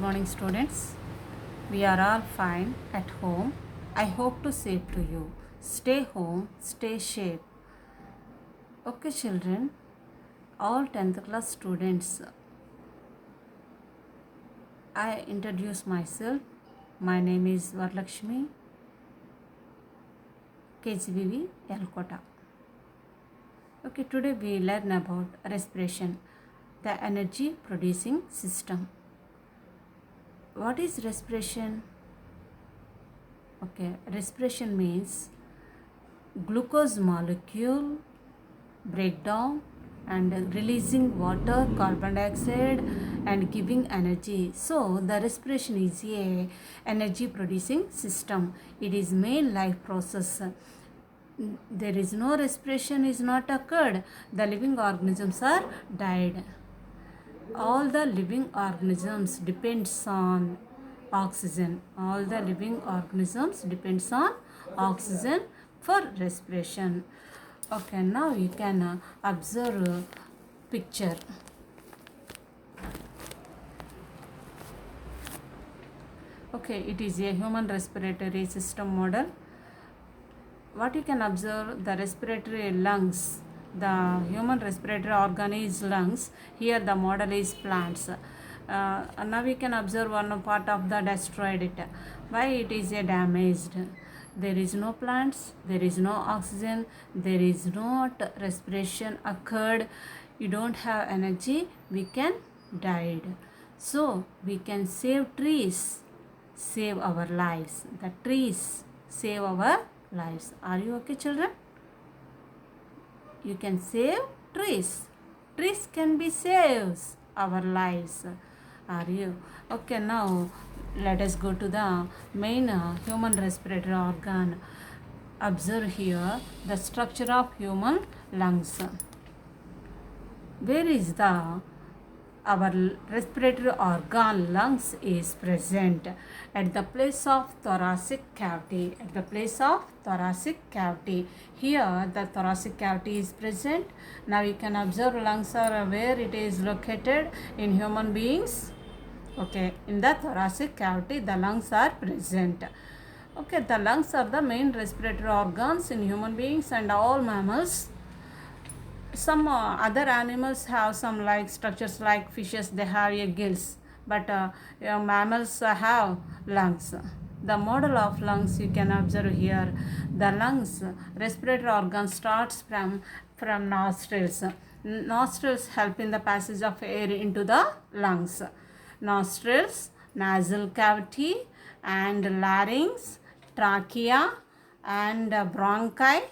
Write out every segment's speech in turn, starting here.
Good morning, students. We are all fine at home. I hope to say to you, stay home, stay safe. Okay, children, all 10th class students, I introduce myself. My name is Varlakshmi, KGBV, Yalkota. Okay, today we learn about respiration, the energy producing system. What is respiration? Okay, respiration means glucose molecule breakdown and releasing water, carbon dioxide and giving energy. So the respiration is a energy producing system. It is main life process. There is no respiration is not occurred. The living organisms are died. All the living organisms depends on oxygen. All the living organisms depends on oxygen for respiration. Okay, now you can observe picture. Okay, it is a human respiratory system model. What you can observe, the respiratory lungs. The human respiratory organ is lungs. Here the model is plants. Now we can observe one part of the destroyed it. Why it is a damaged? There is no plants, there is no oxygen, there is not respiration occurred. You don't have energy, we can died. So we can save trees, save our lives. The trees save our lives. Are you okay, children? You can save trees. Trees can be saves our lives. Are you okay? Now let us go to the main human respiratory organ. Observe here the structure of human lungs. Where is the our respiratory organ lungs is present? At the place of thoracic cavity. At the place of thoracic cavity. Here the thoracic cavity is present. Now you can observe lungs are where it is located in human beings. Okay, in the thoracic cavity the lungs are present. Okay, the lungs are the main respiratory organs in human beings and all mammals. Some other animals have some like structures, like fishes they have a gills, but mammals have lungs. The model of lungs you can observe here. The lungs respiratory organ starts from nostrils. Nostrils help in the passage of air into the lungs. Nostrils, nasal cavity and larynx, trachea and bronchi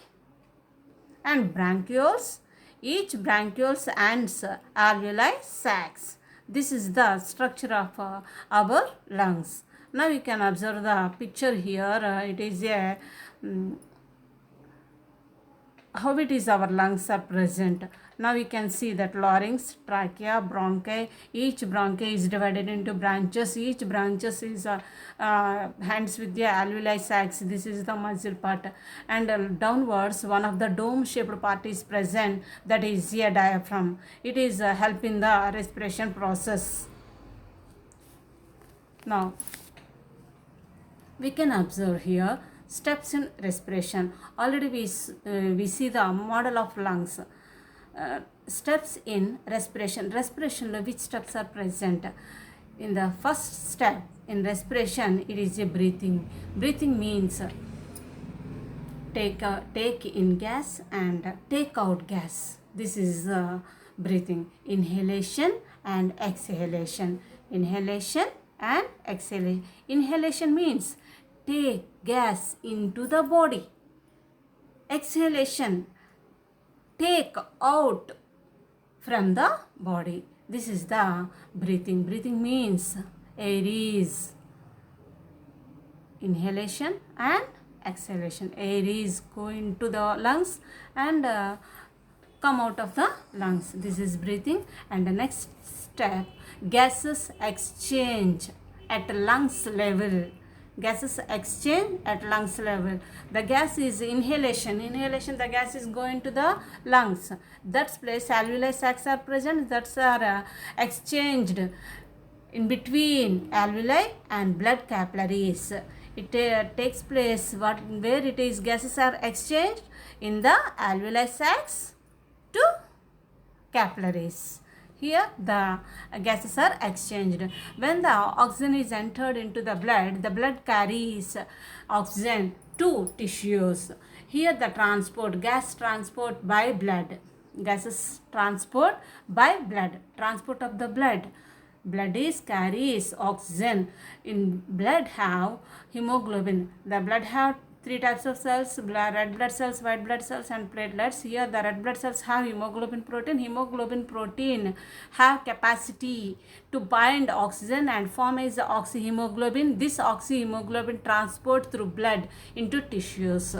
and bronchioles. Each bronchioles ends alveoli sacs. This is the structure of our lungs. Now you can observe the picture here. It is a how it is our lungs are present. Now we can see that larynx, trachea, bronchi. Each bronchi is divided into branches. Each branches is hands with the alveoli sacs. This is the muscle part. And downwards, one of the dome-shaped part is present. That is a diaphragm. It is help in the respiration process. Now we can observe here steps in respiration. Already we see the model of lungs. Steps in respiration. Respiration, which steps are present? In the first step in respiration, it is a breathing. Breathing means take in gas and take out gas. This is breathing. Inhalation and exhalation. Inhalation and exhalation. Inhalation means take gas into the body. Exhalation, take out from the body. This is the breathing. Breathing means air is inhalation and exhalation. Air is going to the lungs and come out of the lungs. This is breathing. And the next step, gases exchange at lungs level. Gases exchange at lungs level. The gas is inhalation. Inhalation, the gas is going to the lungs. That's place alveoli sacs are present. That's are exchanged in between alveoli and blood capillaries. It takes place where it is gases are exchanged in the alveoli sacs to capillaries. Here the gases are exchanged. When the oxygen is entered into the blood carries oxygen to tissues. Here the gas transport by blood. Gases transport by blood. Transport of the blood. Blood carries oxygen. In blood have hemoglobin. The blood have three types of cells: red blood cells, white blood cells, and platelets. Here the red blood cells have hemoglobin protein. Hemoglobin protein have capacity to bind oxygen and form as oxyhemoglobin. This oxyhemoglobin transport through blood into tissues.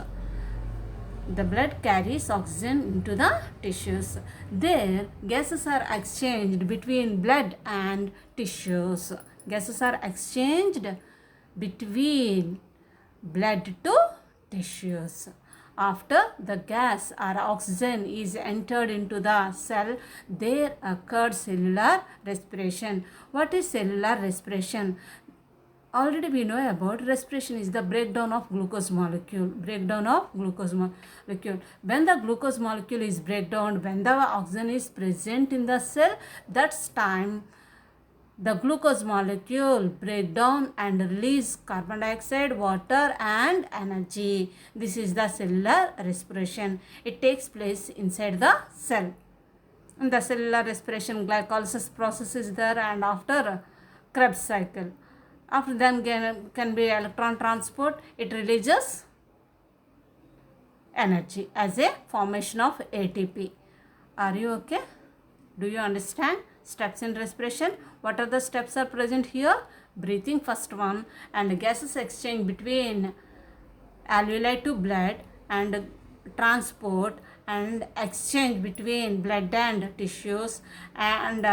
The blood carries oxygen into the tissues. There gases are exchanged between blood and tissues. Gases are exchanged between blood to tissues. After the gas or oxygen is entered into the cell, there occurs cellular respiration. What is cellular respiration? Already we know about respiration is the breakdown of glucose molecule. When the glucose molecule is breakdown, when the oxygen is present in the cell, that's time the glucose molecule break down and release carbon dioxide, water and energy. This is the cellular respiration. It takes place inside the cell. In the cellular respiration, glycolysis process is there, and after Krebs cycle. After then can be electron transport. It releases energy as a formation of ATP. Are you okay? Do you understand steps in respiration? What are the steps are present here? Breathing, first one, and gases exchange between alveoli to blood, and transport and exchange between blood and tissues, and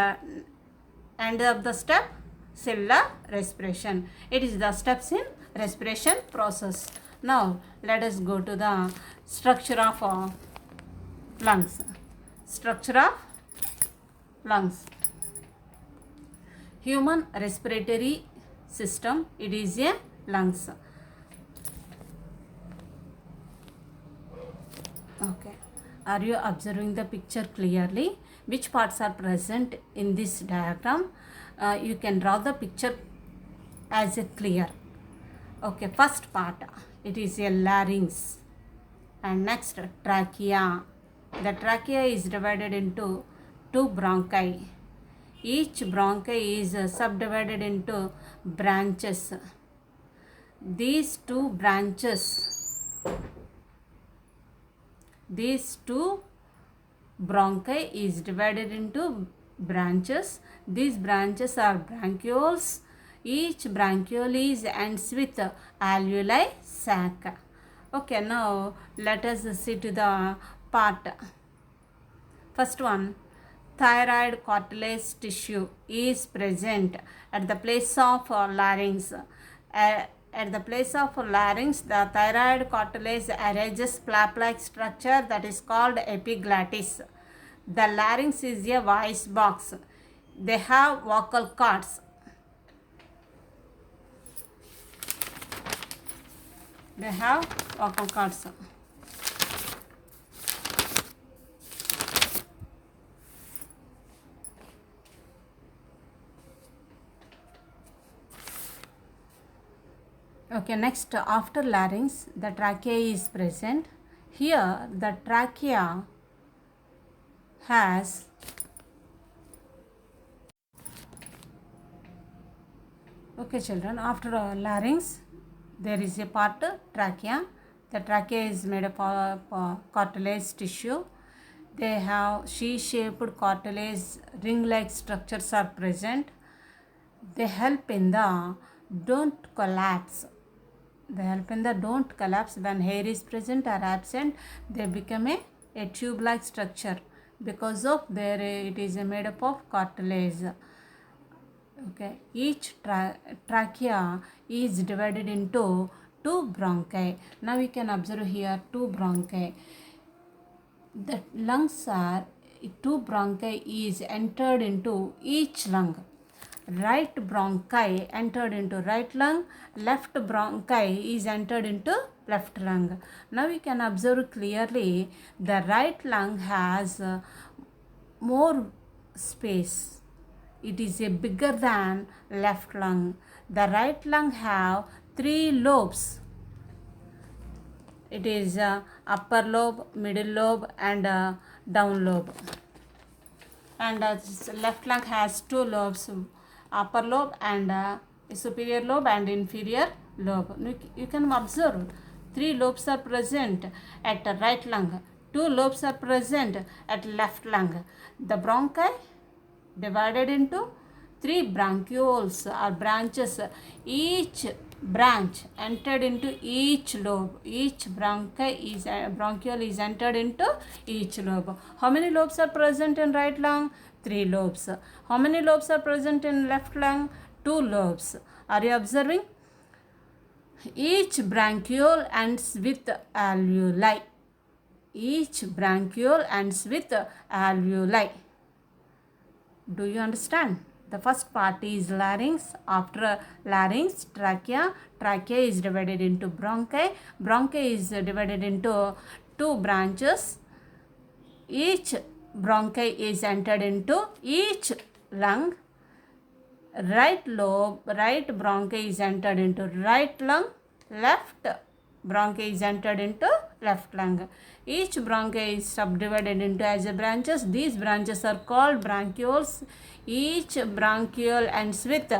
end of the step cellular respiration. It is the steps in respiration process. Now let us go to the structure of lungs. Structure of lungs. Human respiratory system, it is a lungs. Okay, are you observing the picture clearly? Which parts are present in this diagram? You can draw the picture as a clear. Okay, first part, it is a larynx, and next trachea. The trachea is divided into two bronchi. Each bronchi is subdivided into branches. These two bronchi is divided into branches. These branches are bronchioles. Each bronchiole ends with alveoli sac. Okay, now let us see to the part. First one, thyroid cartilage tissue is present at the place of larynx. At the place of larynx, the thyroid cartilage arranges flap-like structure that is called epiglottis. The larynx is a voice box. They have vocal cords. Okay, next, after larynx, the trachea is present. Here, the trachea has okay children, after larynx, there is a part trachea. The trachea is made up of cartilage tissue. They have C-shaped cartilage ring-like structures are present. They help in the don't collapse. When hair is present or absent, they become a tube-like structure because of their it is made up of cartilage. Okay, each trachea is divided into two bronchi. Now we can observe here two bronchi. The lungs are two bronchi is entered into each lung. right bronchi entered into right lung, left bronchi is entered into left lung. Now you can observe clearly the right lung has more space. It is a bigger than left lung. The right lung have three lobes. It is upper lobe, middle lobe and down lobe. And left lung has two lobes, upper lobe and superior lobe and inferior lobe. You can observe three lobes are present at right lung, two lobes are present at left lung. The bronchi divided into three bronchioles or branches. Each branch entered into each lobe. Each bronchiole is entered into each lobe. How many lobes are present in right lung? Three lobes. How many lobes are present in left lung? Two lobes. Are you observing? Each bronchiole ends with alveoli. Each bronchiole ends with alveoli. Do you understand? The first part is larynx. After larynx, trachea. Trachea is divided into bronchi. Bronchi is divided into two branches. Each bronchi is entered into each lung. Right lobe, right bronchi is entered into right lung. Left bronchi is entered into left lung. Each bronchi is subdivided into as branches. These branches are called bronchioles. Each bronchiole ends with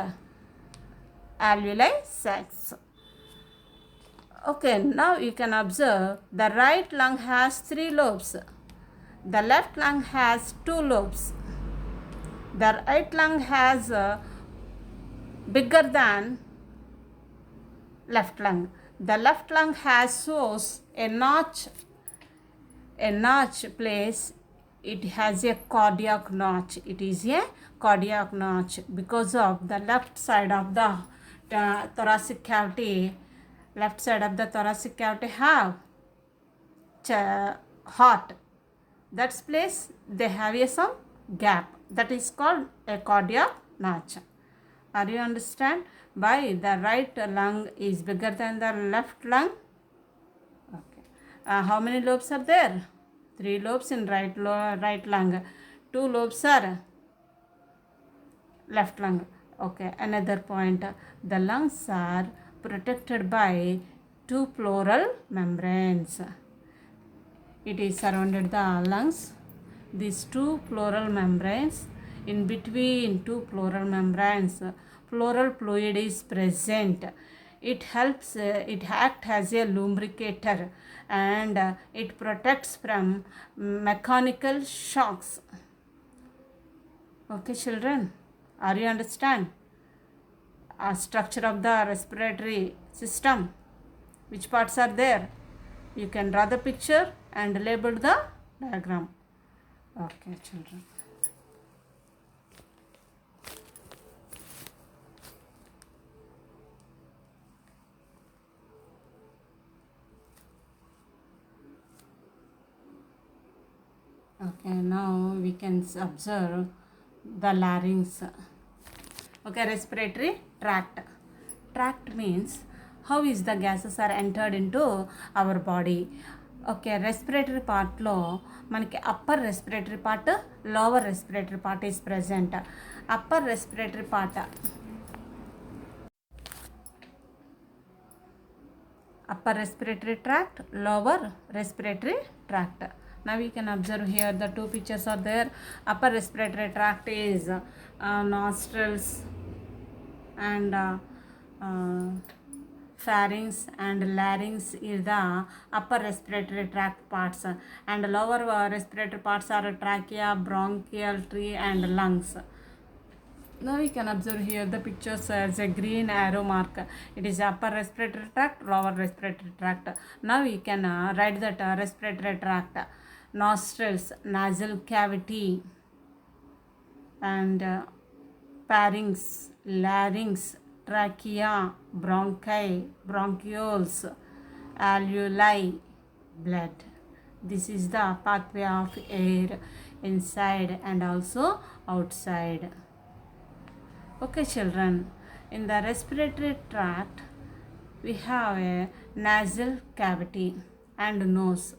alveoli sacs. Okay, now you can observe the right lung has three lobes. The left lung has two lobes. The right lung has bigger than left lung. The left lung shows a notch place. It has a cardiac notch. It is a cardiac notch because of the left side of the thoracic cavity. Left side of the thoracic cavity have heart. That's place they have some gap. That is called a cardiac notch. Are you understand? By the right lung is bigger than the left lung. Okay. How many lobes are there? Three lobes in right lung. Two lobes are left lung. Okay. Another point. The lungs are protected by two pleural membranes. It is surrounded the lungs. These two pleural membranes. In between two pleural membranes, pleural fluid is present. It acts as a lubricator and it protects from mechanical shocks. Okay, children, are you understand? Structure of the respiratory system. Which parts are there? You can draw the picture and label the diagram. Okay, children. Okay, now we can observe the larynx. Okay, respiratory tract. Tract means how is the gases are entered into our body. Okay, respiratory part lo manaki upper respiratory part, lower respiratory part is present. Upper respiratory part, upper respiratory tract, lower respiratory tract. Now we can observe here the two pictures are there. Upper respiratory tract is nostrils and pharynx and larynx is the upper respiratory tract parts, and lower respiratory parts are trachea, bronchial tree and lungs. Now we can observe here the pictures as a green arrow mark. It is upper respiratory tract, lower respiratory tract. Now we can write that respiratory tract. Nostrils, nasal cavity, and pharynx, larynx, trachea, bronchi, bronchioles, alveoli, blood. This is the pathway of air inside and also outside. Okay, children, in the respiratory tract, we have a nasal cavity and nose.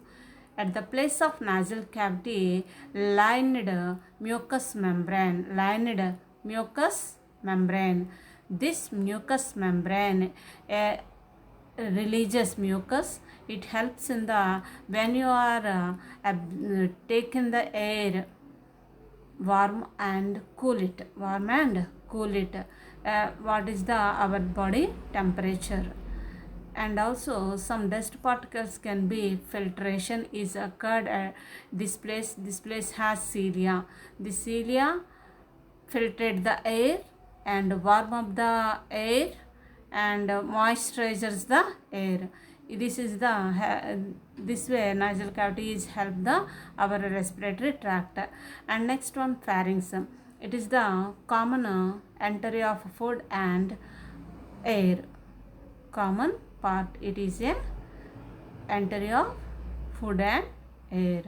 At the place of nasal cavity, lined mucous membrane. This mucous membrane, a releases mucus. It helps in the when you are taking the air, warm and cool it. What is the our body temperature? And also some dust particles can be filtration is occurred at this place has cilia. The cilia filtrate the air and warm up the air and moisturizes the air. This is the this way nasal cavity is help the our respiratory tract. And next one, pharynx. It is the common entry of food and air. Common part, it is a entry of food and air.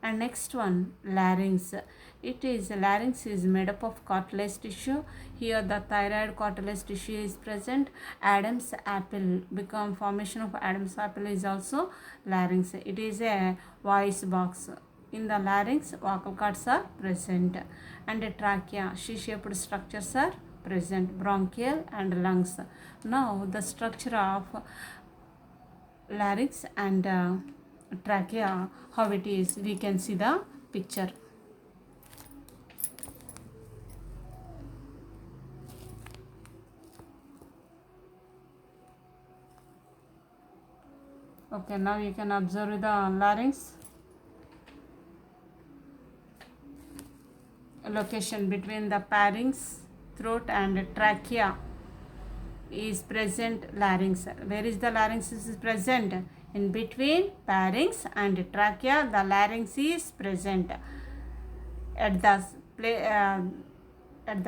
And next one, larynx. Larynx is made up of cartilage tissue. Here the thyroid cartilage tissue is present. Adam's apple, become formation of Adam's apple is also larynx. It is a voice box. In the larynx, vocal cords are present. And a trachea, she-shaped structures are present, bronchial and lungs. Now the structure of larynx and trachea, how it is, we can see the picture. Okay, now you can observe the larynx. Location between the pharynx, throat and trachea is present larynx. Where is the larynx is present? In between pharynx and trachea, the larynx is present. At the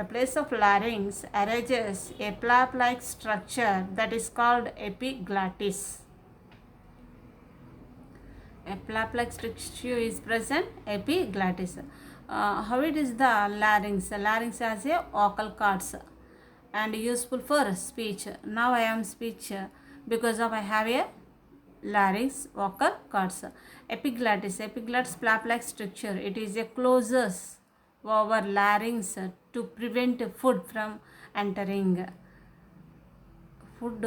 place of larynx arises a flap-like structure that is called epiglottis. A flap-like structure is present, epiglottis. How it is the larynx? Larynx has a vocal cords and useful for speech. Now I am speech because of I have a larynx, vocal cords. Epiglottis flap-like structure. It is a closes over larynx to prevent food from entering. Food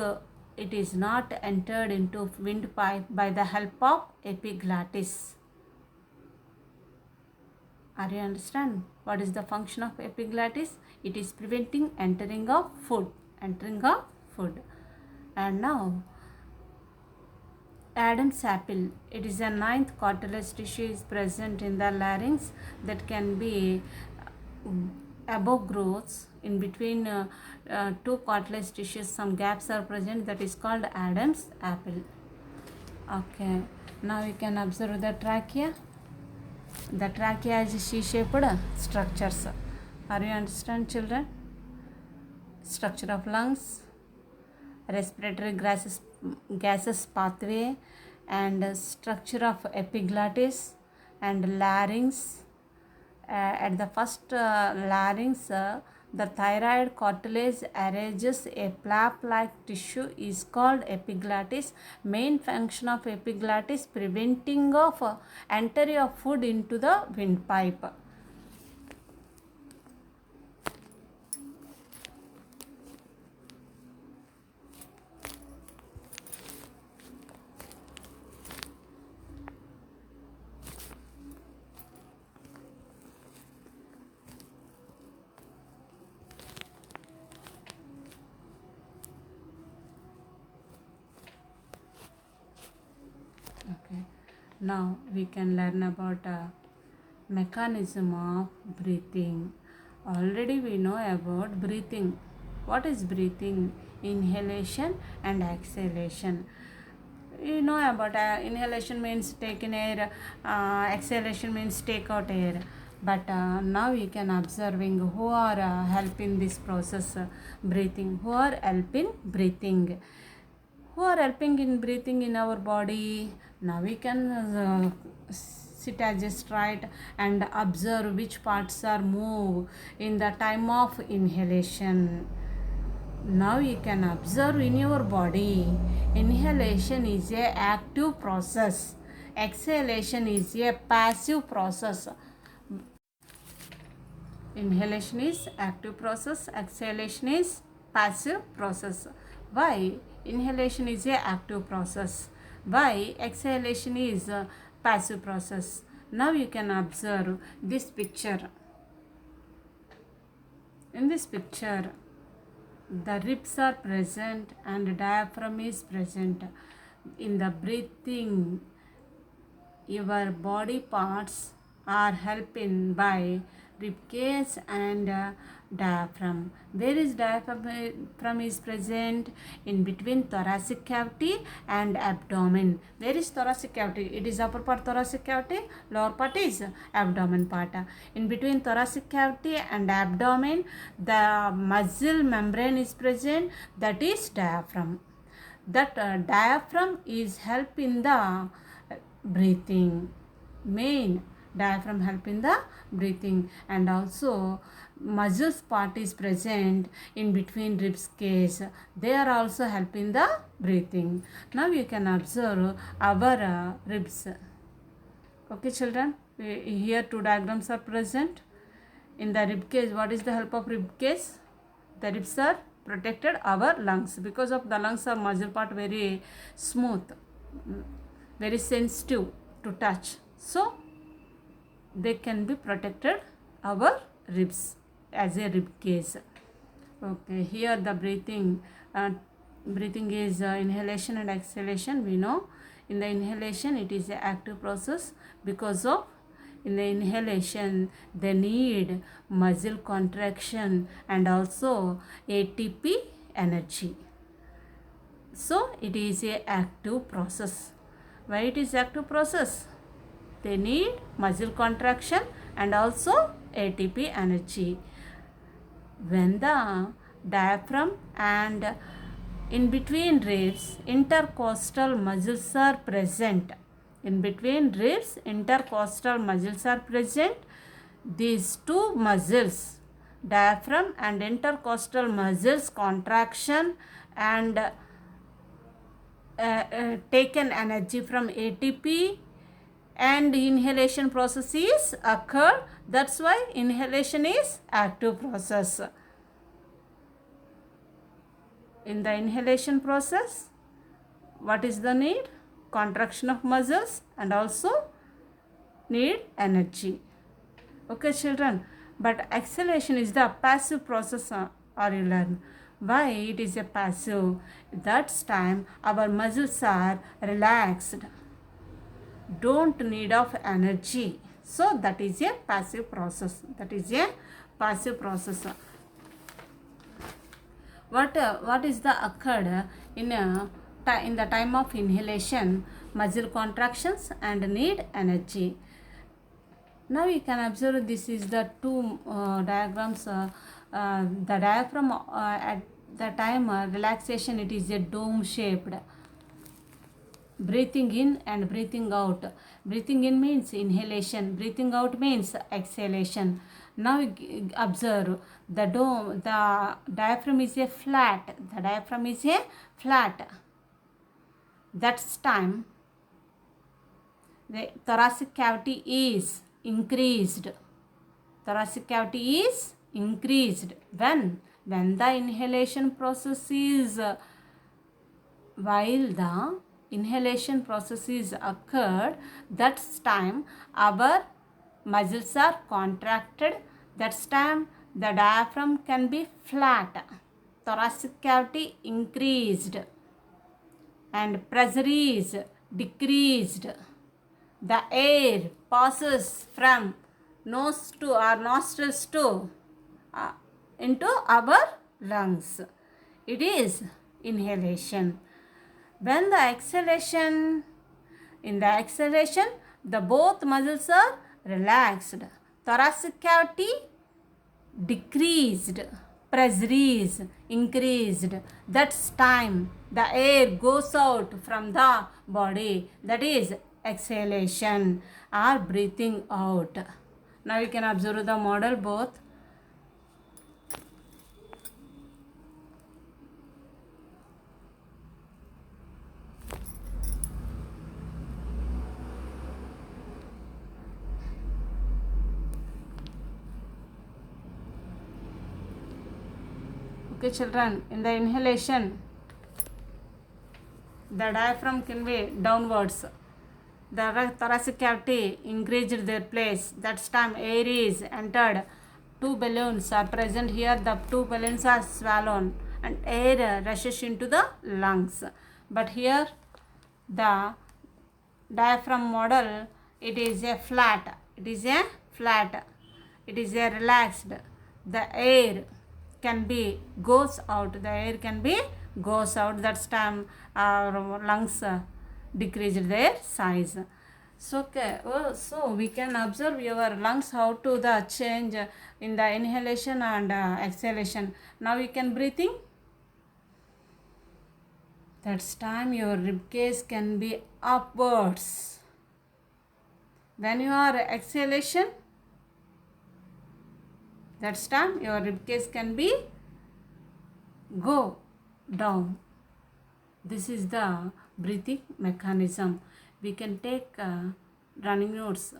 it is not entered into windpipe by the help of epiglottis. Are you understand what is the function of epiglottis? It is preventing entering of food. And now Adam's apple. It is a ninth cartilage tissue is present in the larynx that can be above growths in between two cartilage tissues. Some gaps are present, that is called Adam's apple. Okay, now you can observe the trachea. The trachea is she-shaped structures. Are you understand, children? Structure of lungs, respiratory gases pathway, and structure of epiglottis and larynx. At the first larynx, the thyroid cartilage arranges a flap-like tissue is called epiglottis. Main function of epiglottis preventing of entry of food into the windpipe. Okay, now we can learn about mechanism of breathing. Already we know about breathing. What is breathing? Inhalation and exhalation. You know about inhalation means take in air, exhalation means take out air. But now you can observing who are helping this process breathing. Who are helping breathing? Who are helping in breathing in our body? Now we can sit as a straight and observe which parts are moved in the time of inhalation. Now you can observe in your body. Inhalation is a active process. Exhalation is a passive process. Inhalation is active process. Exhalation is passive process. Why inhalation is a active process? Why exhalation is a passive process? Now you can observe this picture. In this picture, the ribs are present and diaphragm is present. In the breathing, your body parts are helping by rib cage and diaphragm. Where is diaphragm is present? In between thoracic cavity and abdomen. Where is thoracic cavity? It is upper part thoracic cavity, lower part is abdomen part. In between thoracic cavity and abdomen, the muscle membrane is present, that is diaphragm. That diaphragm is help in the breathing. Main diaphragm help in the breathing, and also muscles part is present in between ribs cage. They are also help in the breathing. Now you can observe our ribs. Okay children, here two diagrams are present. In the rib cage, what is the help of rib cage? The ribs are protected our lungs. Because of the lungs are muscle part very smooth, very sensitive to touch, so they can be protected our ribs as a rib cage. Okay, here the breathing is inhalation and exhalation. We know in the inhalation it is an active process, because of in the inhalation they need muscle contraction and also ATP energy, so it is a active process. Why it is active process? They need muscle contraction and also ATP energy. When the diaphragm and in between ribs intercostal muscles are present, in between ribs intercostal muscles are present, these two muscles, diaphragm and intercostal muscles contraction and taken energy from ATP and inhalation process is occurred. That's why inhalation is active process. In the inhalation process, what is the need? Contraction of muscles and also need energy. Okay children, but exhalation is the passive process, or you learn. Why it is a passive? That time our muscles are relaxed, don't need of energy, so that is a passive process. That is a passive process. What is the occurred in the time of inhalation? Muscle contractions and need energy. Now you can observe this is the two diagrams. The diaphragm at the time relaxation, it is a dome shaped. Breathing in and breathing out. Breathing in means inhalation, breathing out means exhalation. Now observe the dome, the diaphragm is a flat. The diaphragm is a flat. That's time the thoracic cavity is increased. Thoracic cavity is increased. When the inhalation process is while the inhalation process is occurred, that's time our muscles are contracted. That's time the diaphragm can be flat. Thoracic cavity increased and pressure is decreased. The air passes from nose to our nostrils to into our lungs. It is inhalation. When the exhalation, in the exhalation, the both muscles are relaxed. Thoracic cavity decreased, pressure is increased. That's time the air goes out from the body. That is exhalation or breathing out. Now you can observe the model both. Okay children, in the inhalation, the diaphragm can be downwards. The thoracic cavity increased their place. That's time air is entered. Two balloons are present here. The two balloons are swallowed and air rushes into the lungs. But here the diaphragm model, it is a flat. It is a flat. It is a relaxed. The air can be goes out. The air can be goes out. That's time our lungs decreased their size. So, okay, so we can observe your lungs how to the change in the inhalation and exhalation. Now you can breathing. That's time your rib cage can be upwards. When you are exhalation, that's time your rib cage can be go down. This is the breathing mechanism. We can take running notes.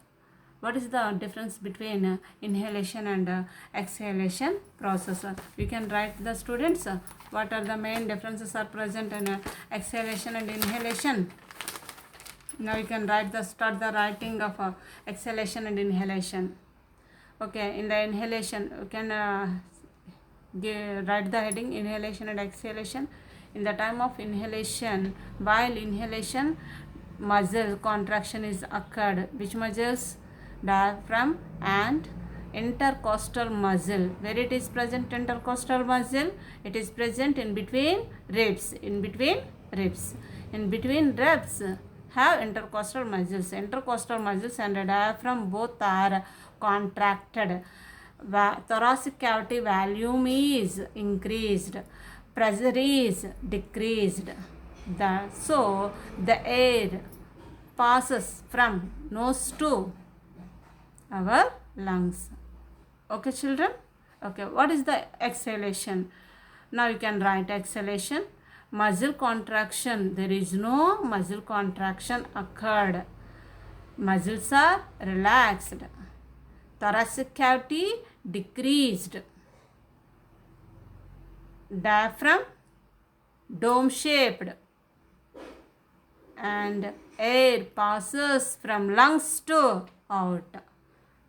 What is the difference between inhalation and exhalation process? We can write the students what are the main differences are present in exhalation and inhalation. Now you can start the writing of exhalation and inhalation. Okay, in the inhalation you can write the heading inhalation and exhalation. In the time of inhalation, while inhalation, muscle contraction is occurred. Which muscles? Diaphragm and intercostal muscle. Where it is present intercostal muscle? It is present in between ribs. In between ribs. In between ribs have intercostal muscles. Intercostal muscles and diaphragm both are contracted. Thoracic cavity volume is increased. Pressure is decreased. So the air passes from nose to our lungs. Okay children? Okay, what is the exhalation? Now you can write exhalation. Muscle contraction. There is no muscle contraction occurred. Muscles are relaxed. Thoracic cavity decreased. Diaphragm dome shaped and air passes from lungs to out.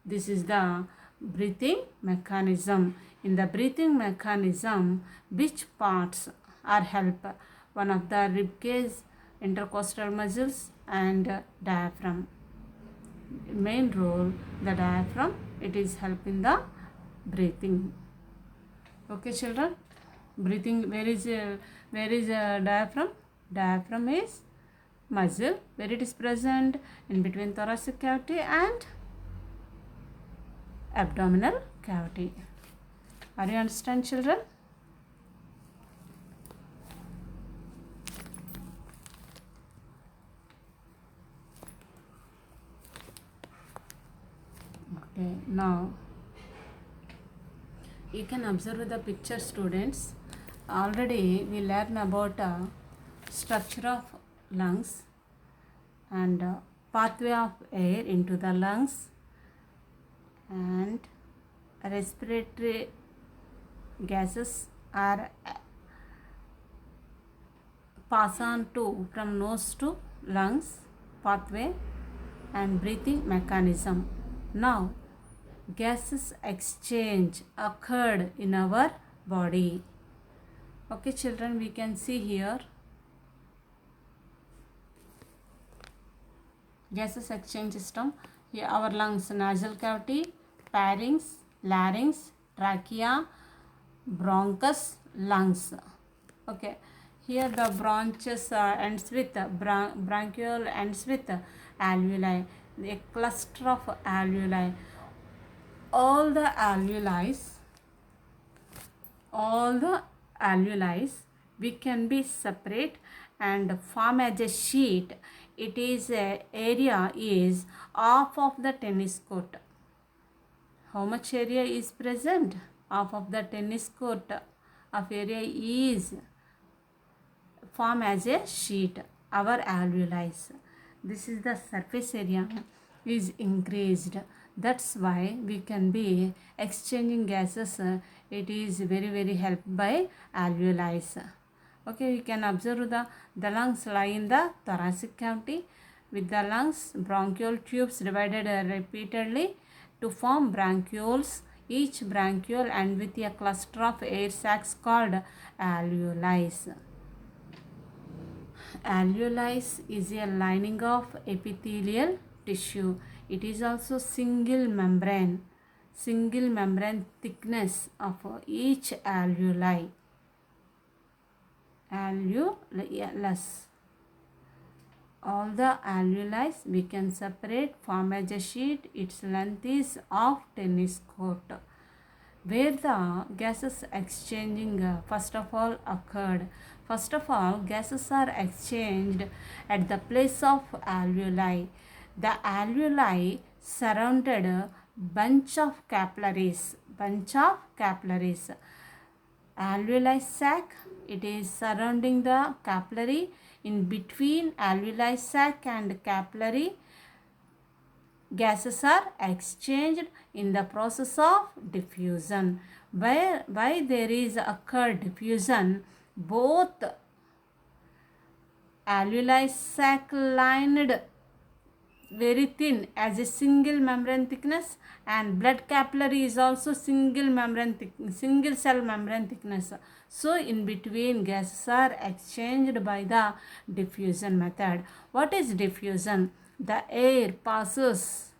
This is the breathing mechanism. In the breathing mechanism, which parts are help? One of the rib cage, intercostal muscles and diaphragm. Main role, the diaphragm, it is help in the breathing. Okay children, breathing, where is diaphragm? Diaphragm is muscle where it is present in between thoracic cavity and abdominal cavity. Are you understand children? Okay, now you can observe the picture students. Already we learned about structure of lungs and pathway of air into the lungs and respiratory gases are pass on to from nose to lungs pathway and breathing mechanism. Now gases exchange occurred in our body. Okay children, we can see here gases exchange system. Here our lungs, nasal cavity, pharynx, larynx, trachea, bronchus, lungs. Okay, here the branches ends with bronchiole ends with alveoli, a cluster of alveoli. All the alveoli we can be separate and form as a sheet it is area is half of the tennis court. How much area is present? Half of the tennis court of area is form as a sheet, our alveoli. This is the surface area is increased. That's why we can be exchanging gases. It is very helped by alveoli. Okay, we can observe the lungs lie in the thoracic cavity. With the lungs, bronchial tubes divided repeatedly to form bronchioles. Each bronchiole and with a cluster of air sacs called alveoli. Alveoli is a lining of epithelial tissue. It is also single membrane thickness of each alveoli. Alveolus. All the alveoli we can separate, form as a sheet. Its length is of tennis court. Where the gases exchanging first of all occurred. First of all, gases are exchanged at the place of alveoli. The alveoli surrounded a bunch of capillaries. Alveoli sac, it is surrounding the capillary. In between alveoli sac and capillary, gases are exchanged in the process of diffusion. Why there is occurred diffusion? Both alveoli sac lined very thin as a single membrane thickness, and blood capillary is also single cell membrane thickness. So in between gases are exchanged by the diffusion method. What is diffusion? The air passes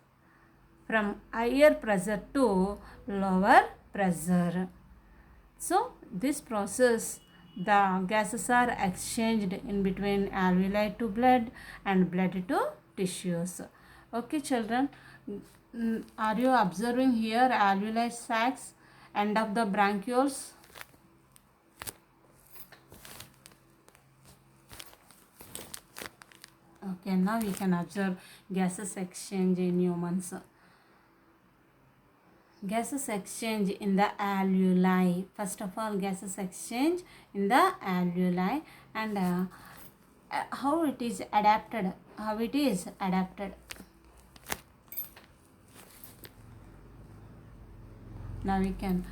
from higher pressure to lower pressure. So this process, the gases are exchanged in between alveoli to blood and blood to tissues. Okay children, are you observing here alveoli sacs, end of the bronchioles? Okay, now we can observe gases exchange in humans. Gases exchange in the alveoli. First of all, gases exchange in the alveoli, and how it is adapted. Now we can,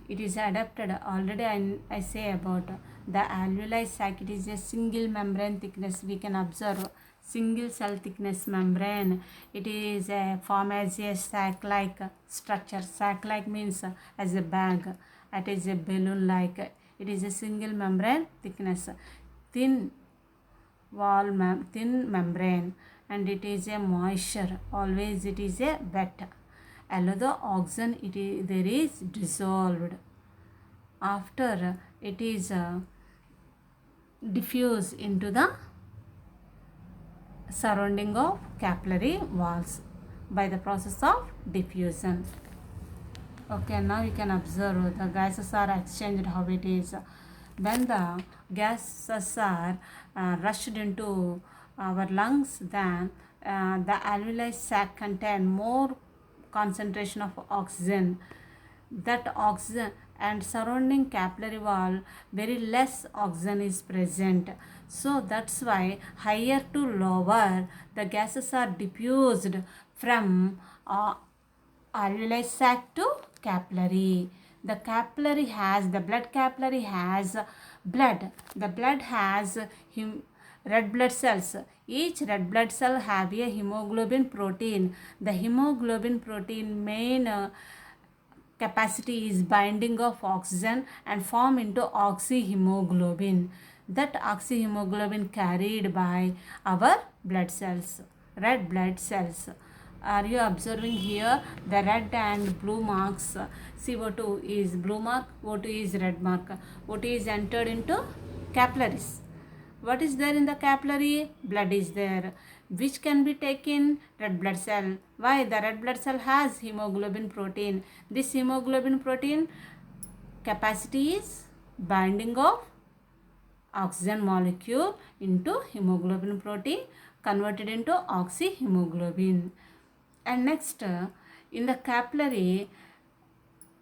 it is adapted. Already I say about the alveoli sac. It is a single membrane thickness. We can observe single cell thickness membrane. It is a form as a sac-like structure. Sac-like means as a bag. It is a balloon-like. It is a single membrane thickness, thin membrane, and it is a moisture. Always it is a wet. Allow the oxygen there is dissolved. After it is diffused into the surrounding of capillary walls by the process of diffusion. Okay, now you can observe the gases are exchanged, how it is. When the gases are rushed into our lungs, then the alveoli sac contain more concentration of oxygen. That oxygen and surrounding capillary wall, very less oxygen is present. So that's why higher to lower the gases are diffused from alveoli sac to capillary. The blood capillary has blood. The blood has red blood cells. Each red blood cell have a hemoglobin protein. The hemoglobin protein main capacity is binding of oxygen and form into oxyhemoglobin. That oxyhemoglobin carried by our blood cells, red blood cells. Are you observing here the red and blue marks? CO2 is blue mark, O2 is red mark. O2 is entered into capillaries. What is there in the capillary? Blood is there. Which can be taken? Red blood cell. Why? The red blood cell has hemoglobin protein. This hemoglobin protein capacity is binding of oxygen molecule into hemoglobin protein converted into oxyhemoglobin. And next, in the capillary,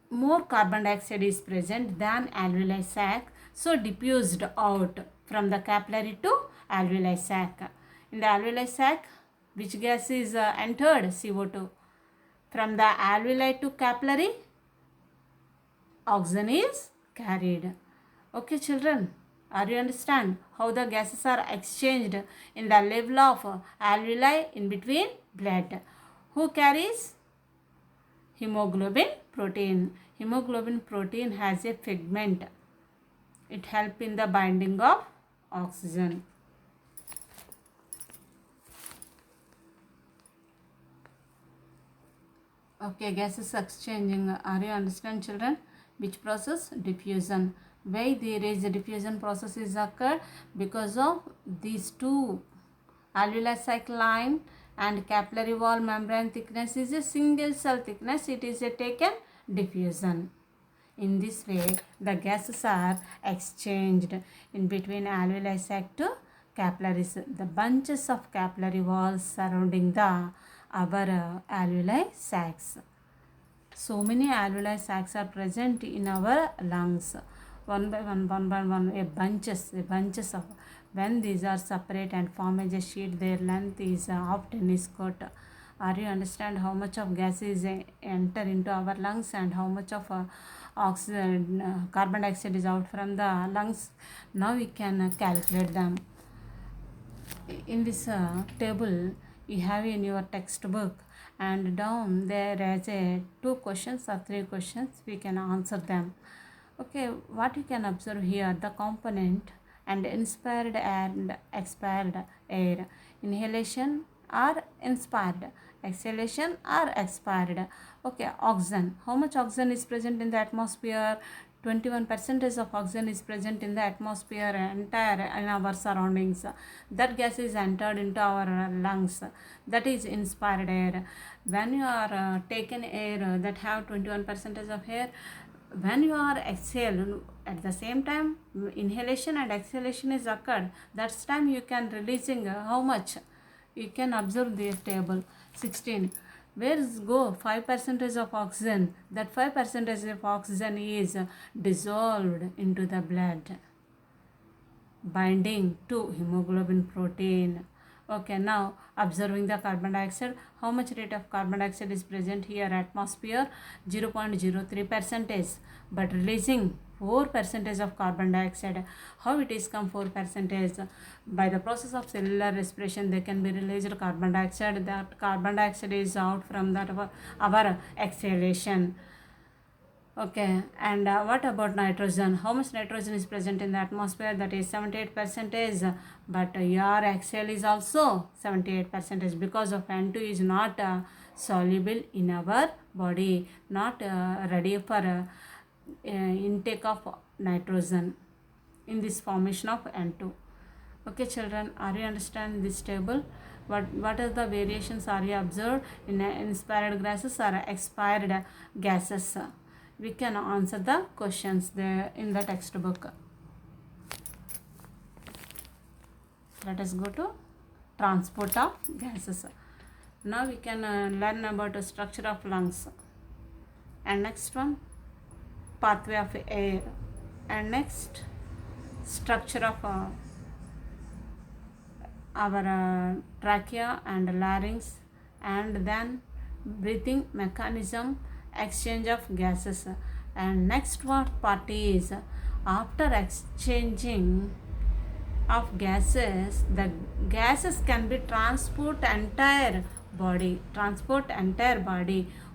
more carbon dioxide is present than alveoli sac, so diffused out from the capillary to alveoli sac. In the alveoli sac, which gas is entered? CO2. From the alveoli to capillary, oxygen is carried. Okay, children, are you understand how the gases are exchanged in the level of alveoli in between blood? Who carries? Hemoglobin protein. Hemoglobin protein has a pigment. It helps in the binding of oxygen. Okay, gases exchanging. Are you understand, children? Which process? Diffusion. Why there is a diffusion process is occurred? Because of these two, alveolar sac line and capillary wall membrane thickness is a single cell thickness. It is a taken diffusion. In this way, the gases are exchanged in between alveoli sac to capillaries. The bunches of capillary walls surrounding the our alveoli sacs. So many alveoli sacs are present in our lungs. One by one, a bunches of. When these are separate and form as a sheet, their length is of tennis court. Are you understand how much of gas is enter into our lungs and how much of oxygen, carbon dioxide is out from the lungs? Now we can calculate them. In this table, you have in your textbook, and down there is a 2 questions or 3 questions. We can answer them. Okay, what you can observe here, the component and inspired and expired air. Inhalation or inspired, exhalation or expired. Okay, oxygen. How much oxygen is present in the atmosphere? 21% of oxygen is present in the atmosphere entire in our surroundings. That gas is entered into our lungs. That is inspired air. When you are taken air that have 21% of air, when you are exhale, at the same time inhalation and exhalation is occurred, that's time you can releasing how much? You can observe the table 16. Where is go 5% of oxygen? That 5% of oxygen is dissolved into the blood, binding to hemoglobin protein. Okay, now observing the carbon dioxide, how much rate of carbon dioxide is present here? Atmosphere 0.03%, but releasing 4% of carbon dioxide. How it is come 4%? By the process of cellular respiration, they can be released carbon dioxide. That carbon dioxide is out from that our exhalation. Okay, and what about nitrogen? How much nitrogen is present in the atmosphere? That is 78%, but your exhale is also 78% because of N2 is not soluble in our body, not ready for intake of nitrogen in this formation of N2. Okay, children, are you understand this table? What are the variations are you observed in inspired gases or expired gases? We can answer the questions there in the textbook. Let us go to transport of gases. Now we can learn about the structure of lungs. And next one, pathway of air. And next, structure of our trachea and larynx. And then breathing mechanism, exchange of gases. And next one part is, after exchanging of gases, the gases can be transport entire body.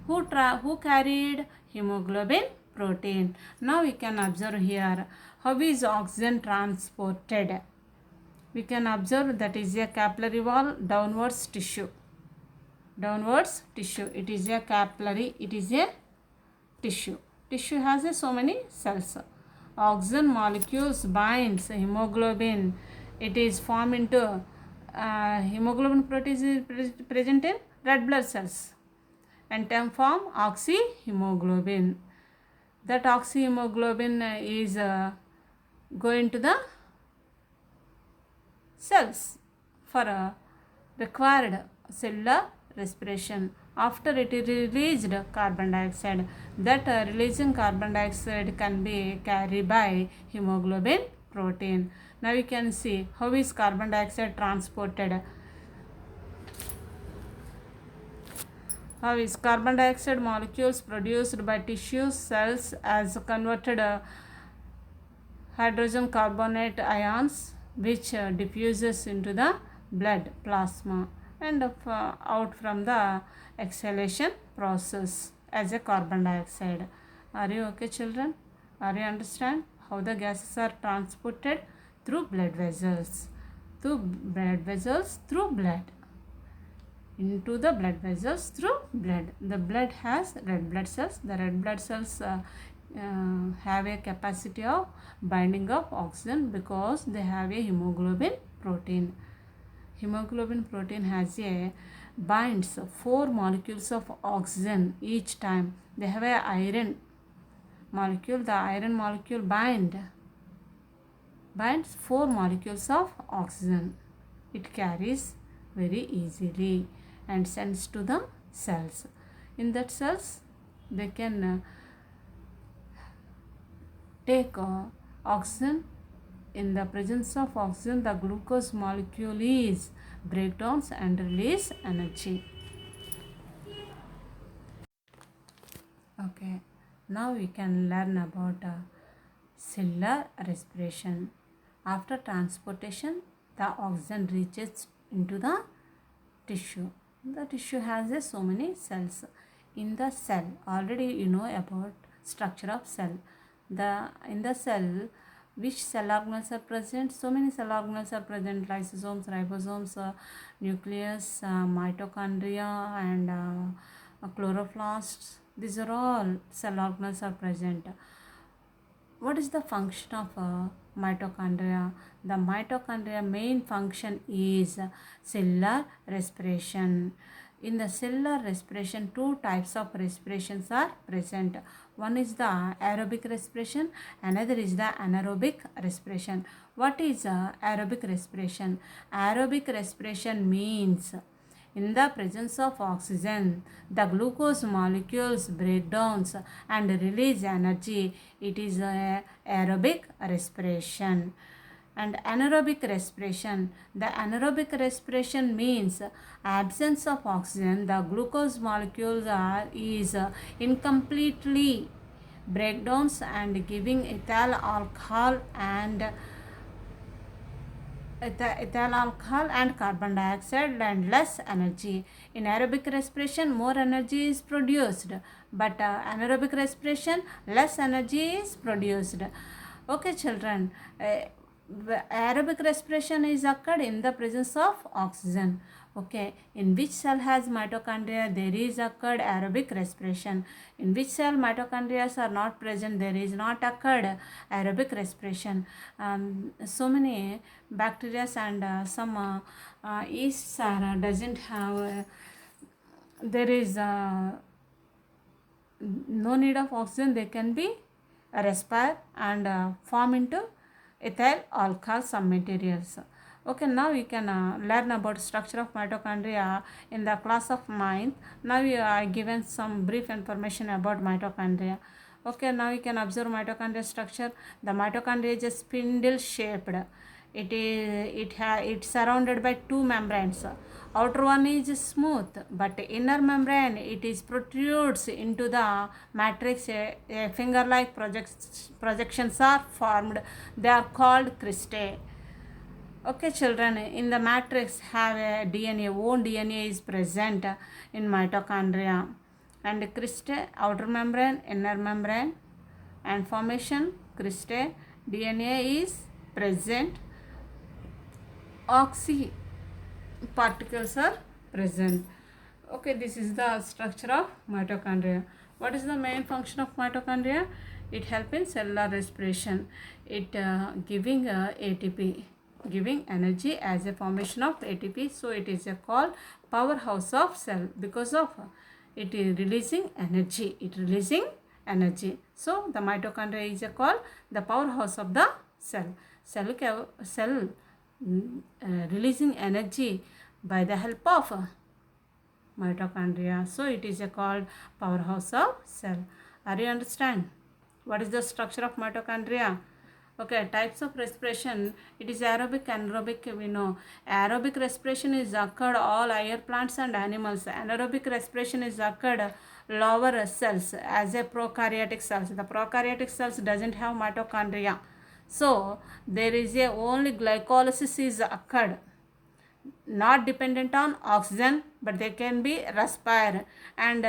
Who carried? Hemoglobin protein. Now we can observe here how is oxygen transported. We can observe that is a capillary wall, downwards tissue. It is a capillary, it is a tissue. Tissue has so many cells. Oxygen molecules binds hemoglobin. It is formed into hemoglobin protein is present in red blood cells and term form oxyhemoglobin. That oxyhemoglobin is going to the cells for required cellular respiration. After it released carbon dioxide, that releasing carbon dioxide can be carried by hemoglobin protein. Now you can see how is carbon dioxide transported. How is carbon dioxide molecules produced by tissue cells as converted hydrogen carbonate ions, which diffuses into the blood plasma and out from the exhalation process as a carbon dioxide. Are you okay, children? Are you understand how the gases are transported through blood vessels? Through blood into the blood vessels through blood. The blood has red blood cells. The red blood cells have a capacity of binding of oxygen because they have a hemoglobin protein. Hemoglobin protein has a binds 4 molecules of oxygen each time. They have a iron molecule. The iron molecule binds 4 molecules of oxygen. It carries very easily and sends to the cells. In that cells, they can take oxygen. In the presence of oxygen, the glucose molecule is breakdowns and release energy. Okay, now we can learn about cellular respiration. After transportation, the oxygen reaches into the tissue. The tissue has so many cells. In the cell, already you know about structure of cell. In the cell, which cell organelles are present? So many cell organelles are present: lysosomes, ribosomes, nucleus, mitochondria, and chloroplasts. These are all cell organelles are present. What is the function of mitochondria? The mitochondria main function is cellular respiration. In the cellular respiration, 2 types of respirations are present. One is the aerobic respiration, another is the anaerobic respiration. What is aerobic respiration? Aerobic respiration means in the presence of oxygen, the glucose molecules break down and release energy. It is aerobic respiration. And anaerobic respiration. The anaerobic respiration means absence of oxygen. The glucose molecules is incompletely breakdowns and giving ethyl alcohol and carbon dioxide and less energy. In aerobic respiration, more energy is produced, but anaerobic respiration, less energy is produced. Okay, children. Aerobic respiration is occurred in the presence of oxygen. Okay, in which cell has mitochondria? There is occurred aerobic respiration. In which cell mitochondria are not present? There is not occurred aerobic respiration. So many bacteria and some yeasts doesn't have. There is no need of oxygen. They can be respire and form into ethyl alcohol some materials. Okay, now we can learn about structure of mitochondria in the class of 9th. Now we are given some brief information about mitochondria. Okay, now you can observe mitochondria structure. The mitochondria is spindle shaped. It's surrounded by 2 membranes. Outer one is smooth, but inner membrane it is protrudes into the matrix. A finger-like projections are formed. They are called cristae. Okay, children, in the matrix have a DNA. Own DNA is present in mitochondria. And cristae, outer membrane, inner membrane, and formation cristae. DNA is present. Oxy particles are present. Okay, this is the structure of mitochondria. What is the main function of mitochondria? It helps in cellular respiration. It giving ATP, giving energy as a formation of ATP. So it is called powerhouse of cell because of it is releasing energy. So the mitochondria is called the powerhouse of the cell. Cell releasing energy by the help of mitochondria. So it is called powerhouse of cell. Are you understand? What is the structure of mitochondria? Okay, types of respiration. It is aerobic, anaerobic. We know aerobic respiration is occurred all higher plants and animals. Anaerobic respiration is occurred lower cells as a prokaryotic cells. The prokaryotic cells doesn't have mitochondria, so there is a only glycolysis is occurred, not dependent on oxygen, but they can be respire and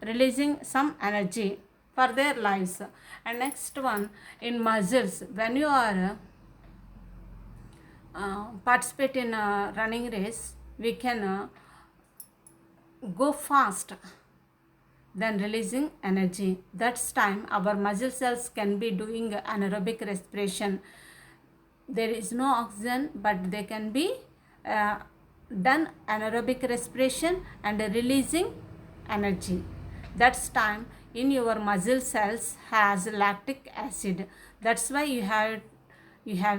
releasing some energy for their lives. And next one, in muscles, when you are participate in a running race, we can go fast, then releasing energy. That's time our muscle cells can be doing anaerobic respiration. There is no oxygen, but they can be uh, done anaerobic respiration and releasing energy. That's time in your muscle cells has lactic acid. That's why you have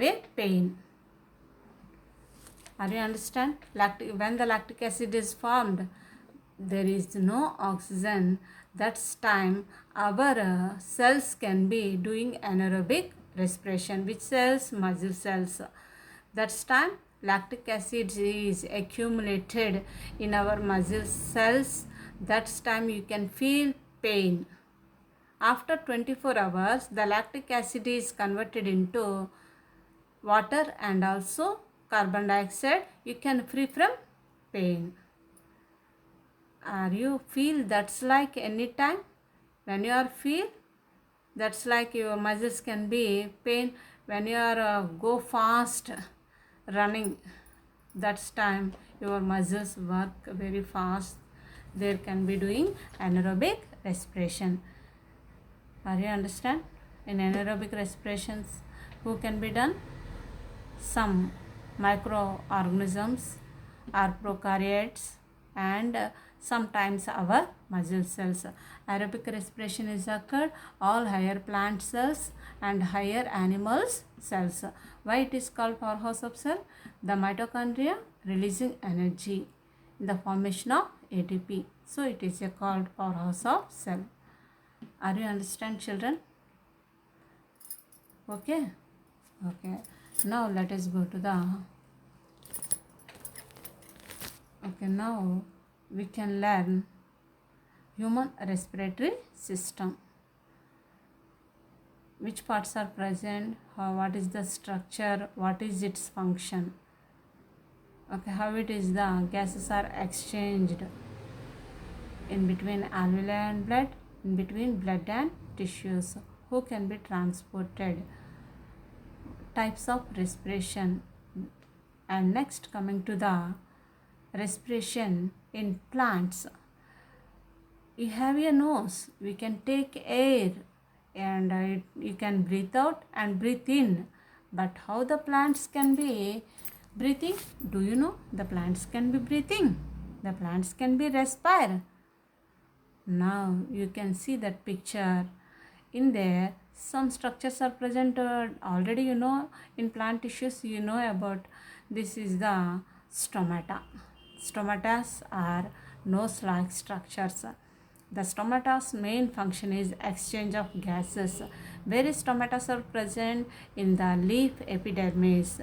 a pain. Are you understand? When the lactic acid is formed, there is no oxygen. That's time our cells can be doing anaerobic respiration. Which cells? Muscle cells. That's time lactic acid is accumulated in our muscle cells. That's time you can feel pain. After 24 hours, the lactic acid is converted into water and also carbon dioxide. You can free from pain. Are you feel that's like any time when you are feel, that's like your muscles can be pain when you are go fast running. That's time your muscles work very fast. There can be doing anaerobic respiration. Are you understand? In anaerobic respirations, who can be done? Some microorganisms or prokaryotes, and sometimes our muscle cells. Aerobic respiration is occurred all higher plant cells and higher animals cells. Why it is called powerhouse of cell? The mitochondria releasing energy in the formation of ATP. So it is called powerhouse of cell. Are you understand, children? Okay. Now let us go to the now we can learn human respiratory system. Which parts are present, what is the structure, what is its function. How it is the gases are exchanged in between alveoli and blood, in between blood and tissues, who can be transported. Types of respiration. And next, coming to the respiration in plants. You have a nose, we can take air and you can breathe out and breathe in. But how the plants can be breathing? Do you know? The plants can be breathing. The plants can be respire. Now you can see that picture. In there, some structures are present. Already you know, in plant tissues you know about. This is the stomata. Stomatas are nose-like structures. The stomata's main function is exchange of gases. Various stomatas are present in the leaf epidermis.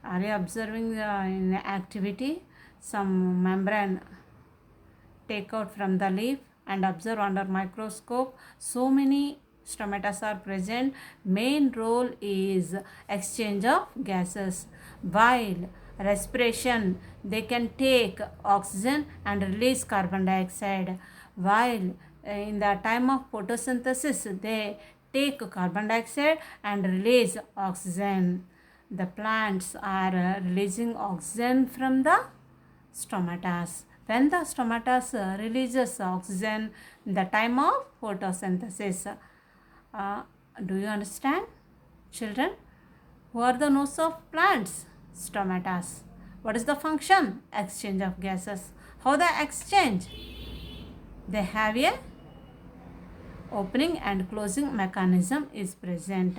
Are you observing in activity? Some membrane take out from the leaf and observe under microscope. So many stomatas are present. Main role is exchange of gases. While respiration, they can take oxygen and release carbon dioxide. While in the time of photosynthesis, they take carbon dioxide and release oxygen. The plants are releasing oxygen from the stomatas. When the stomatas releases oxygen in the time of photosynthesis. Do you understand, children? Who are the nose of plants? Stomatas. What is the function? Exchange of gases. How the exchange? They have a opening and closing mechanism is present.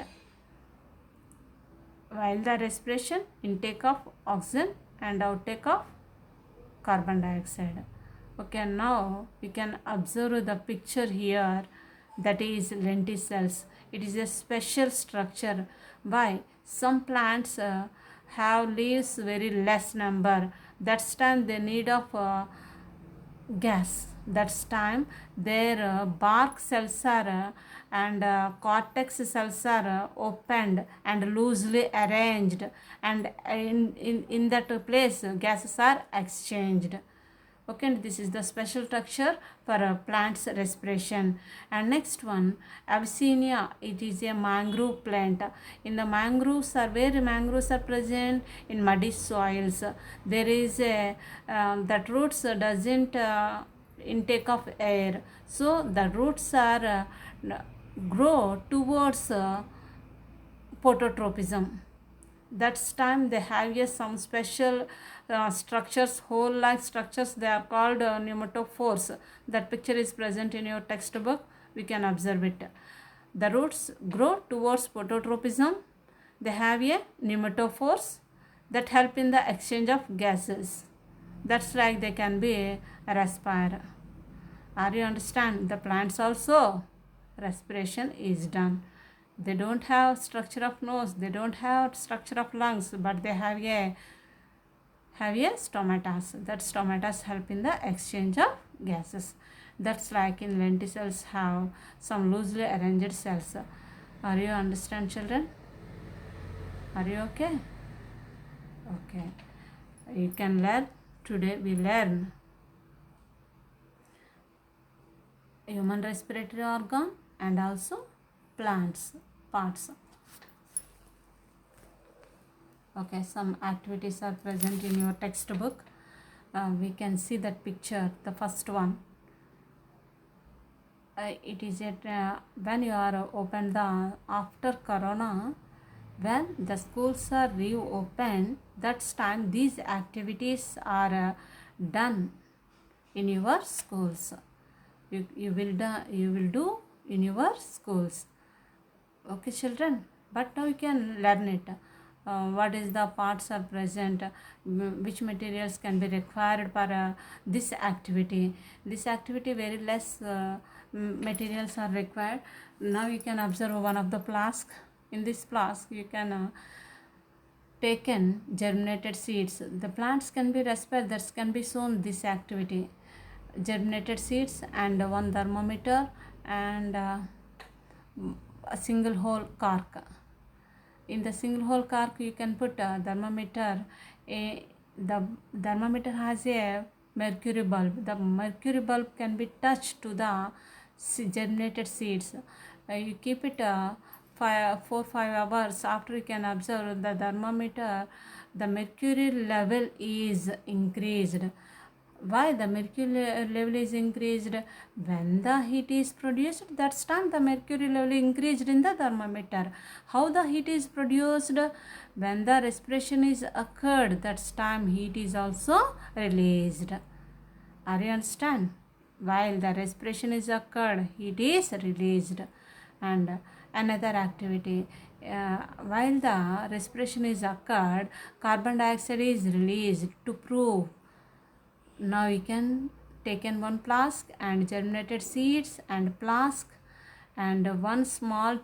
While the respiration, intake of oxygen and outtake of carbon dioxide. Okay, now you can observe the picture here, that is lenticels. It is a special structure. Why? Some plants have leaves very less number. That's time they need of gas. That's time their bark cells are and cortex cells are opened and loosely arranged, and in that place gases are exchanged. Okay, and this is the special structure for a plant's respiration. And next one, Abyssinia. It is a mangrove plant. In the mangroves are where mangroves are present in muddy soils. There is a that roots doesn't intake of air, so the roots are grow towards phototropism. That's time they have some special structures, whole like structures, they are called pneumatophores. That picture is present in your textbook, we can observe it. The roots grow towards phototropism. They have a pneumatophores that help in the exchange of gases. That's like they can be a respire. Are you understand? The plants also respiration is done. They don't have structure of nose, they don't have structure of lungs, but they have a stomatas. That stomatas help in the exchange of gases. That's like in lenticels have some loosely arranged cells. Are you understand, children? Are you okay? Okay, you can learn. Today we learn human respiratory organ and also plants parts. Okay, some activities are present in your textbook. We can see that picture. The first one, it is at when you are open the after corona, when the schools are reopened, that's time these activities are done in your schools. You will do in your schools. Okay, children, but now you can learn it. What is the parts are present, which materials can be required for this activity. This activity very less materials are required. Now you can observe one of the flask. In this flask you can taken germinated seeds. The plants can be respired, that can be shown this activity. Germinated seeds and one thermometer and a single hole cork. In the single hole cork you can put a thermometer. The thermometer has a mercury bulb. The mercury bulb can be touched to the germinated seeds. You keep it 4-5 hours. After you can observe the thermometer, the mercury level is increased. Why the mercury level is increased? When the heat is produced, that's time the mercury level increased in the thermometer. How the heat is produced? When the respiration is occurred, that's time heat is also released. Are you understand? While the respiration is occurred, heat is released. And another activity, while the respiration is occurred, carbon dioxide is released to prove. Now you can take in one flask and germinated seeds and flask and one small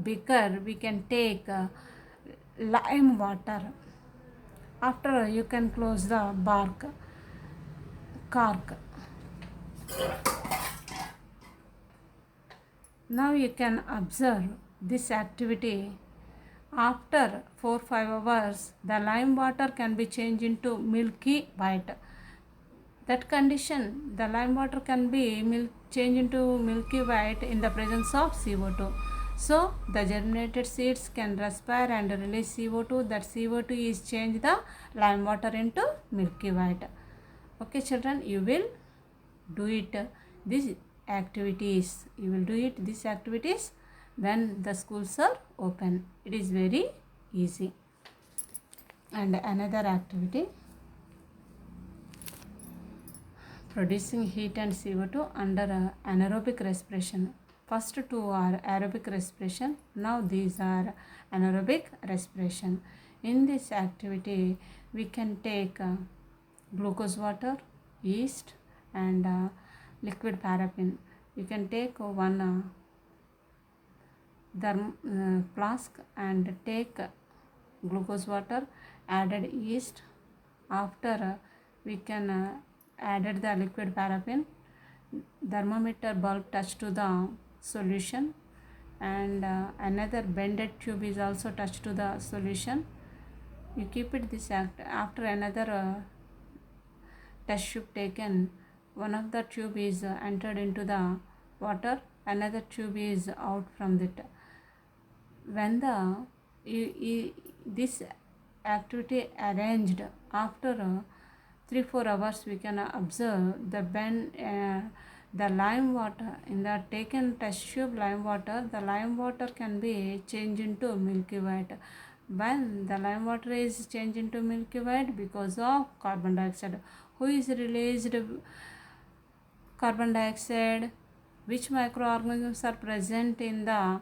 beaker. We can take lime water. After you can close the cork. Now you can observe this activity. After 4-5 hours, the lime water can be changed into milky white. That condition, the lime water can be changed into milky white in the presence of CO2. So the germinated seeds can respire and release CO2. That CO2 is changed the lime water into milky white. Okay, children, you will do it these activities. You will do it these activities when the schools are open. It is very easy. And another activity, producing heat and CO2 under anaerobic respiration. First two are aerobic respiration. Now these are anaerobic respiration. In this activity, we can take glucose water, yeast, and liquid paraffin. You can take one flask and take glucose water, added yeast. After we can added the liquid paraffin, thermometer bulb touched to the solution, and another bended tube is also touched to the solution. You keep it this act after another test tube taken. One of the tube is entered into the water, another tube is out from it. When this activity arranged after 3-4 hours, we can observe the lime water in the taken test tube lime water. The lime water can be changed into milky white. When the lime water is changed into milky white, because of carbon dioxide. Who is released carbon dioxide? Which microorganisms are present in the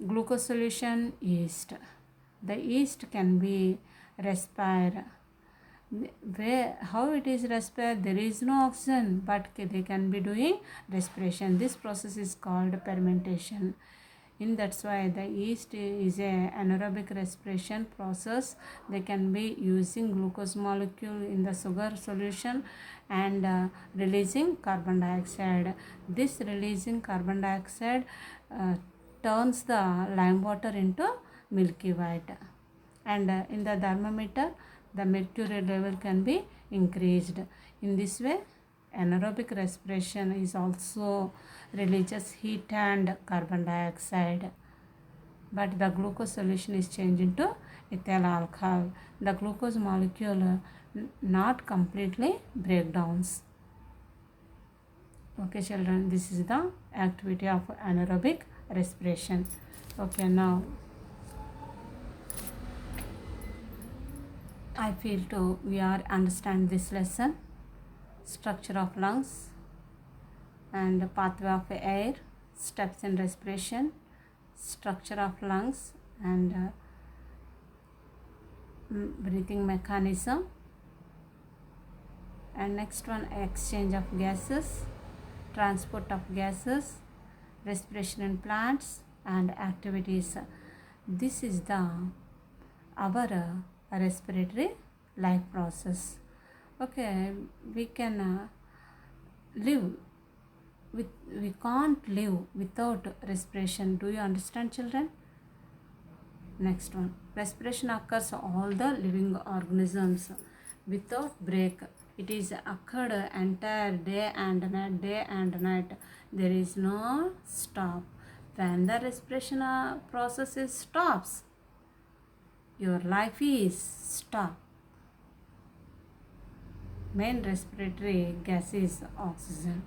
glucose solution? Yeast. The yeast can be respire. How it is respire? There is no oxygen, but they can be doing respiration. This process is called fermentation. That's why the yeast is a anaerobic respiration process. They can be using glucose molecule in the sugar solution and releasing carbon dioxide. This releasing carbon dioxide turns the lime water into milky white, and in the thermometer the mercury level can be increased. In this way, anaerobic respiration is also releases heat and carbon dioxide, but the glucose solution is changed into ethyl alcohol. The glucose molecule not completely breakdowns. Okay children, this is the activity of anaerobic respiration. Okay, now I feel we are understand this lesson. Structure of lungs and pathway of air, steps in respiration, structure of lungs and breathing mechanism, and next one, exchange of gases, transport of gases, respiration in plants and activities. This is the our respiratory life process. Okay, we can live we can't live without respiration. Do you understand children? Next one, respiration occurs all the living organisms without break. It is occurred entire day and night. There is no stop. When the respiration process stops, your life is stop. Main respiratory gas is oxygen.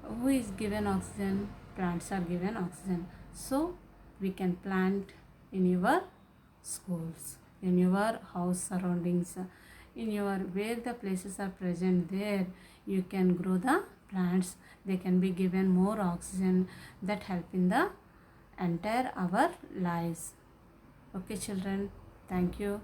Who is given oxygen? Plants are given oxygen. So we can plant in your schools, in your house surroundings, in your where the places are present, there you can grow the plants. They can be given more oxygen that help in the entire our lives. Okay children, thank you.